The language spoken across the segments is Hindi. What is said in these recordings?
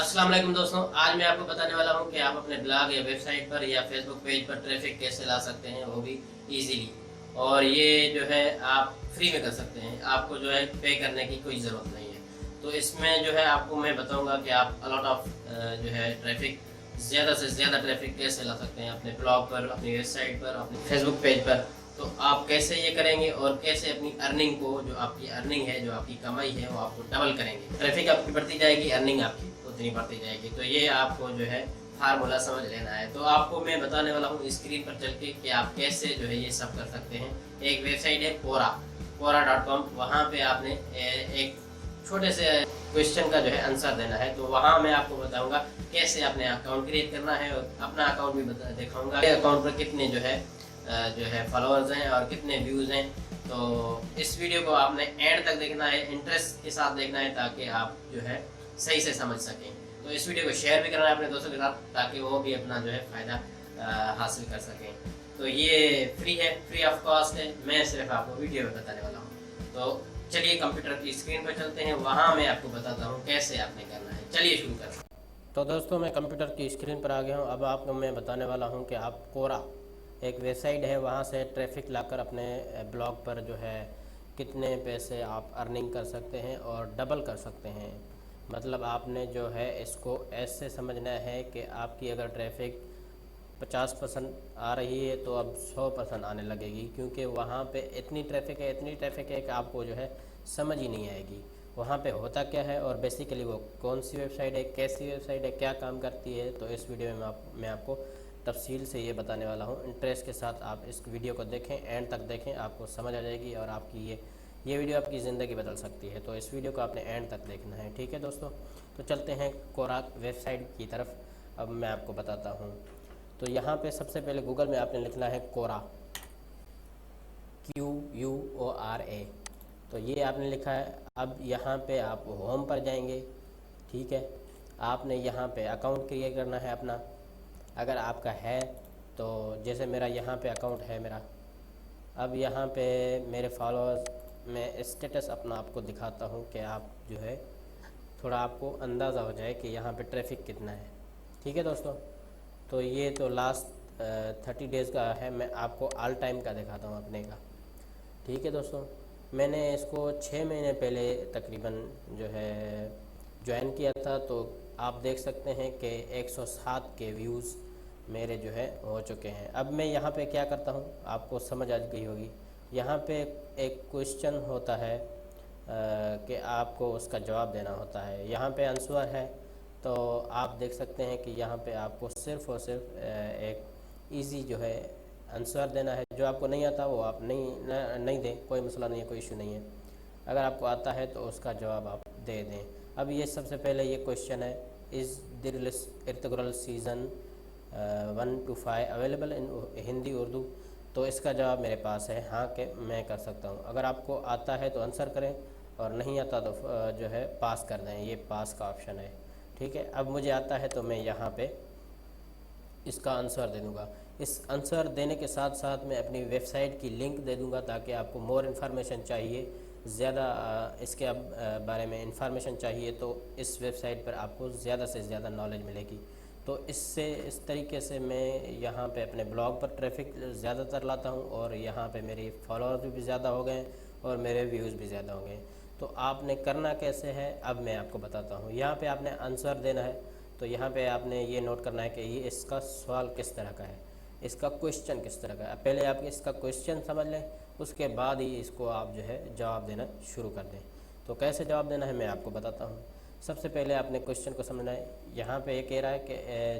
अस्सलाम वालेकुम दोस्तों, आज मैं आपको बताने वाला हूं कि आप अपने ब्लॉग या वेबसाइट पर या फेसबुक पेज पर ट्रैफिक कैसे ला सकते हैं, वो भी इजीली। और ये जो है आप फ्री में कर सकते हैं, आपको जो है पे करने की कोई ज़रूरत नहीं है। तो इसमें जो है आपको मैं बताऊंगा कि आप अलॉट ऑफ जो है ट्रैफिक, ज़्यादा से ज़्यादा ट्रैफिक कैसे ला सकते हैं अपने ब्लॉग पर, अपनी वेबसाइट पर, अपने फेसबुक पेज पर। तो आप कैसे ये करेंगे और कैसे अपनी अर्निंग को, जो आपकी अर्निंग है, जो आपकी कमाई है, वो आपको डबल करेंगे। ट्रैफिक आपकी बढ़ती जाएगी, अर्निंग आपकी उतनी बढ़ती जाएगी। तो ये आपको जो है फार्मूला समझ लेना है। तो आपको मैं बताने वाला हूँ स्क्रीन पर चल के कि आप कैसे जो है ये सब कर सकते हैं। एक वेबसाइट है quora.com, वहाँ पे आपने एक छोटे से क्वेश्चन का जो है आंसर देना है। तो वहाँ मैं आपको बताऊंगा कैसे अपने अकाउंट क्रिएट करना है, और अपना अकाउंट भी दिखाऊंगा अकाउंट पर कितने जो है फॉलोअर्स हैं और कितने व्यूज़ हैं। तो इस वीडियो को आपने एंड तक देखना है, इंटरेस्ट के साथ देखना है, ताकि आप जो है सही से समझ सकें। तो इस वीडियो को शेयर भी करना है अपने दोस्तों के साथ, ताकि वो भी अपना जो है फ़ायदा हासिल कर सकें। तो ये फ्री है, फ्री ऑफ कॉस्ट है, मैं सिर्फ आपको वीडियो में बताने वाला हूँ। तो चलिए कंप्यूटर की स्क्रीन पर चलते हैं, वहाँ मैं आपको बताता हूँ कैसे आपने करना है। चलिए शुरू करते हैं। तो दोस्तों, मैं कंप्यूटर की स्क्रीन पर आ गया हूँ। अब आपको मैं बताने वाला हूँ कि आप कोरा एक वेबसाइट है, वहाँ से ट्रैफिक लाकर अपने ब्लॉग पर जो है कितने पैसे आप अर्निंग कर सकते हैं और डबल कर सकते हैं। मतलब आपने जो है इसको ऐसे समझना है कि आपकी अगर ट्रैफिक 50% आ रही है तो अब 100% आने लगेगी, क्योंकि वहाँ पे इतनी ट्रैफिक है कि आपको जो है समझ ही नहीं आएगी वहाँ पे होता क्या है, और बेसिकली वो कौन सी वेबसाइट है, कैसी वेबसाइट है, क्या काम करती है। तो इस वीडियो में मैं आपको तफसील से ये बताने वाला हूँ। इंटरेस्ट के साथ आप इस वीडियो को देखें, एंड तक देखें, आपको समझ आ जाएगी, और आपकी ये वीडियो आपकी ज़िंदगी बदल सकती है। तो इस वीडियो को आपने एंड तक देखना है, ठीक है दोस्तों। तो चलते हैं कोरा वेबसाइट की तरफ। अब मैं आपको बताता हूँ। तो यहाँ पे सबसे पहले गूगल में आपने लिखना है कोरा, QUORA। तो ये आपने लिखा है। अब यहाँ पे आप होम पर जाएंगे, ठीक है। आपने यहाँ पे अकाउंट क्रिएट करना है अपना, अगर आपका है तो। जैसे मेरा यहाँ पे अकाउंट है मेरा। अब यहाँ पे मेरे फॉलोअर्स, मैं स्टेटस अपना आपको दिखाता हूँ कि आप जो है थोड़ा आपको अंदाज़ा हो जाए कि यहाँ पे ट्रैफिक कितना है, ठीक है दोस्तों। तो ये तो लास्ट 30 डेज़ का है, मैं आपको ऑल टाइम का दिखाता हूँ अपने का, ठीक है दोस्तों। मैंने इसको 6 महीने पहले तकरीबन जो है ज्वाइन किया था। तो आप देख सकते हैं कि 107 के व्यूज़ मेरे जो है हो चुके हैं। अब मैं यहाँ पे क्या करता हूँ, आपको समझ आ गई होगी। यहाँ पे एक क्वेश्चन होता है कि आपको उसका जवाब देना होता है। यहाँ पे आंसर है, तो आप देख सकते हैं कि यहाँ पे आपको सिर्फ़ और सिर्फ एक इजी जो है आंसर देना है। जो आपको नहीं आता वो आप नहीं दें, कोई मसला नहीं है, कोई इशू नहीं है। अगर आपको आता है तो उसका जवाब आप दे दें। अब ये सबसे पहले ये क्वेश्चन है, is Ertugrul season 1 to 5 available in Hindi Urdu. तो इसका जवाब मेरे पास है हाँ, कि मैं कर सकता हूँ। अगर आपको आता है तो आंसर करें, और नहीं आता तो जो है पास कर दें, ये पास का ऑप्शन है, ठीक है। अब मुझे आता है तो मैं यहाँ पे इसका आंसर दे दूँगा। इस आंसर देने के साथ साथ मैं अपनी वेबसाइट की लिंक दे दूँगा, ताकि आपको मोर इन्फॉर्मेशन चाहिए, ज़्यादा इसके बारे में इंफॉर्मेशन चाहिए, तो इस वेबसाइट पर आपको ज़्यादा से ज़्यादा नॉलेज मिलेगी। तो इस तरीके से मैं यहाँ पे अपने ब्लॉग पर ट्रैफिक ज़्यादातर लाता हूँ, और यहाँ पे मेरे फॉलोअर्स भी ज़्यादा हो गए और मेरे व्यूज़ भी ज़्यादा हो गए। तो आपने करना कैसे है, अब मैं आपको बताता हूँ। यहाँ पे आपने आंसर देना है। तो यहाँ पे आपने ये नोट करना है कि ये इसका सवाल किस तरह का है, इसका क्वेश्चन किस तरह का है। पहले आप इसका क्वेश्चन समझ लें, उसके बाद ही इसको आप जो है जवाब देना शुरू कर दें। तो कैसे जवाब देना है मैं आपको बताता हूँ। सबसे पहले आपने क्वेश्चन को समझना है। यहाँ पे ये कह रहा है कि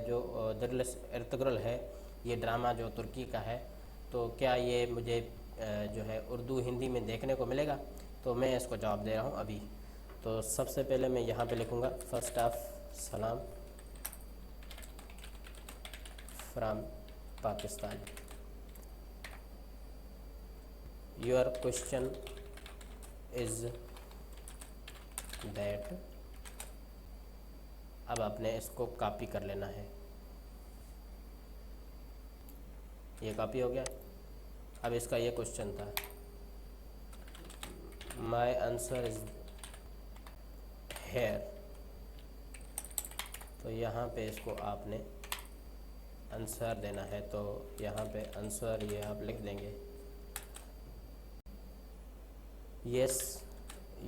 जो दरअसल इर्तगरल है, ये ड्रामा जो तुर्की का है, तो क्या ये मुझे जो है उर्दू हिंदी में देखने को मिलेगा। तो मैं इसको जवाब दे रहा हूँ अभी। तो सबसे पहले मैं यहाँ पे लिखूँगा फर्स्ट ऑफ सलाम from Pakistan, your question is that. अब आपने इसको कॉपी कर लेना है। ये कॉपी हो गया। अब इसका ये क्वेश्चन था, माय आंसर इज हेयर, तो यहाँ पे इसको आपने आंसर देना है। तो यहाँ पे आंसर ये आप लिख देंगे, yes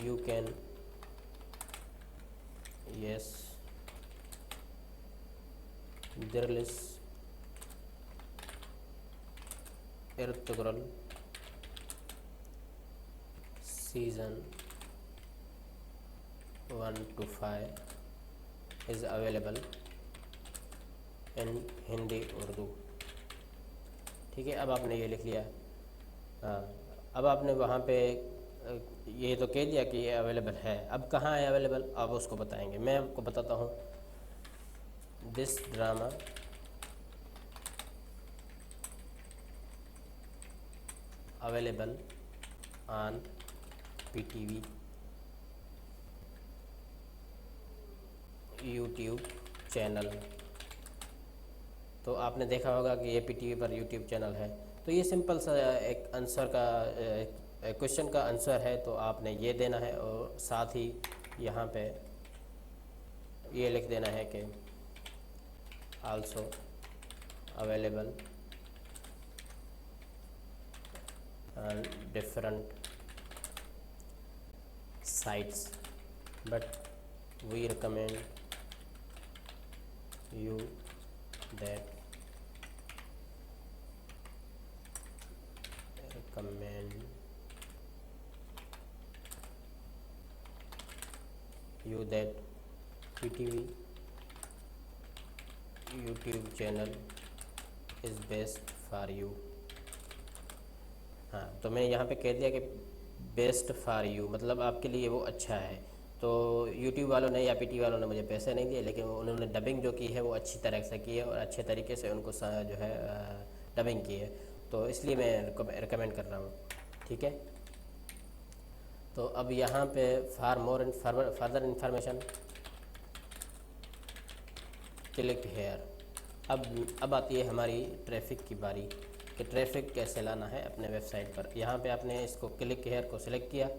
you can, yes Dirilis Ertugrul season 1 to 5 is available in Hindi Urdu. ठीक है, अब आपने ये लिख लिया। हाँ, अब आपने वहाँ पे ये तो कह दिया कि ये अवेलेबल है। अब कहाँ है अवेलेबल, आप उसको बताएंगे। मैं आपको बताता हूँ, this drama available on PTV YouTube channel. तो आपने देखा होगा कि ये PTV पर यूट्यूब चैनल है। तो ये सिंपल सा एक आंसर का क्वेश्चन का आंसर है। तो आपने ये देना है और साथ ही यहाँ पे ये लिख देना है कि also available on different sites, but we recommend you that PTV YouTube channel is best for you। हाँ, तो मैंने यहाँ पे कह दिया कि बेस्ट फॉर यू, मतलब आपके लिए वो अच्छा है। तो यूट्यूब वालों ने या PTV वालों ने मुझे पैसे नहीं दिए, लेकिन उन्होंने डबिंग जो की है वो अच्छी तरह से की है और अच्छे तरीके से उनको जो है डबिंग की है। तो इसलिए मैं रिकमेंड कर रहा हूँ। ठीक है, तो अब यहाँ पे for more further information click here. अब आती है हमारी ट्रैफिक की बारी कि ट्रैफिक कैसे लाना है अपने वेबसाइट पर। यहाँ पे आपने इसको क्लिक हेयर को सिलेक्ट किया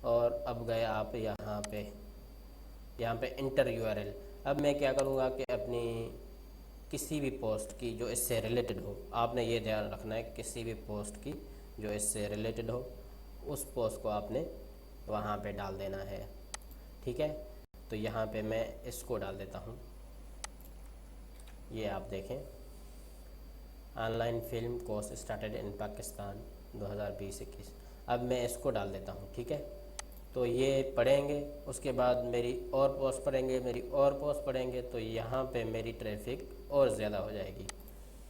और अब गए आप यहाँ पे इंटर URL। अब मैं क्या करूँगा कि अपनी किसी भी पोस्ट की जो इससे रिलेटेड हो, आपने ये ध्यान रखना है, किसी भी पोस्ट की जो इससे रिलेटेड हो उस पोस्ट को आपने वहाँ पे डाल देना है। ठीक है, तो यहाँ पे मैं इसको डाल देता हूँ। ये आप देखें, online film course started in Pakistan 2020-21। अब मैं इसको डाल देता हूँ। ठीक है, तो ये पढ़ेंगे, उसके बाद मेरी और पोस्ट पढ़ेंगे, मेरी और पोस्ट पढ़ेंगे, तो यहाँ पे मेरी ट्रैफिक और ज़्यादा हो जाएगी।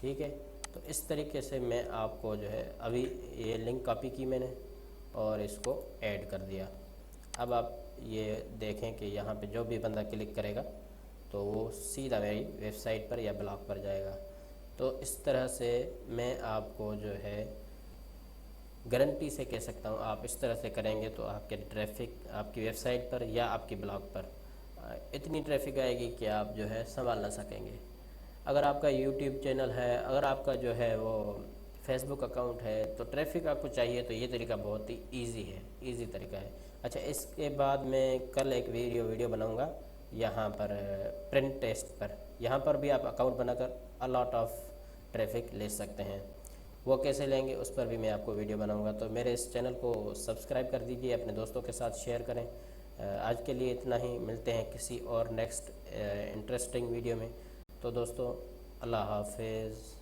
ठीक है, तो इस तरीके से मैं आपको जो है अभी ये लिंक कॉपी की मैंने और इसको ऐड कर दिया। अब आप ये देखें कि यहाँ पे जो भी बंदा क्लिक करेगा तो वो सीधा मेरी वेबसाइट पर या ब्लॉग पर जाएगा। तो इस तरह से मैं आपको जो है गारंटी से कह सकता हूँ, आप इस तरह से करेंगे तो आपके ट्रैफिक आपकी वेबसाइट पर या आपकी ब्लॉग पर इतनी ट्रैफिक आएगी कि आप जो है संभाल ना सकेंगे। अगर आपका यूट्यूब चैनल है, अगर आपका जो है वो फेसबुक अकाउंट है, तो ट्रैफिक आपको चाहिए तो ये तरीका बहुत ही ईजी तरीका है। अच्छा, इसके बाद मैं कल एक वीडियो बनाऊँगा यहाँ पर प्रिंट टेस्ट पर। यहाँ पर भी आप अकाउंट बनाकर अ लॉट ऑफ ट्रैफिक ले सकते हैं। वो कैसे लेंगे उस पर भी मैं आपको वीडियो बनाऊंगा। तो मेरे इस चैनल को सब्सक्राइब कर दीजिए, अपने दोस्तों के साथ शेयर करें। आज के लिए इतना ही, मिलते हैं किसी और नेक्स्ट इंटरेस्टिंग वीडियो में। तो दोस्तों, अल्लाह हाफिज़।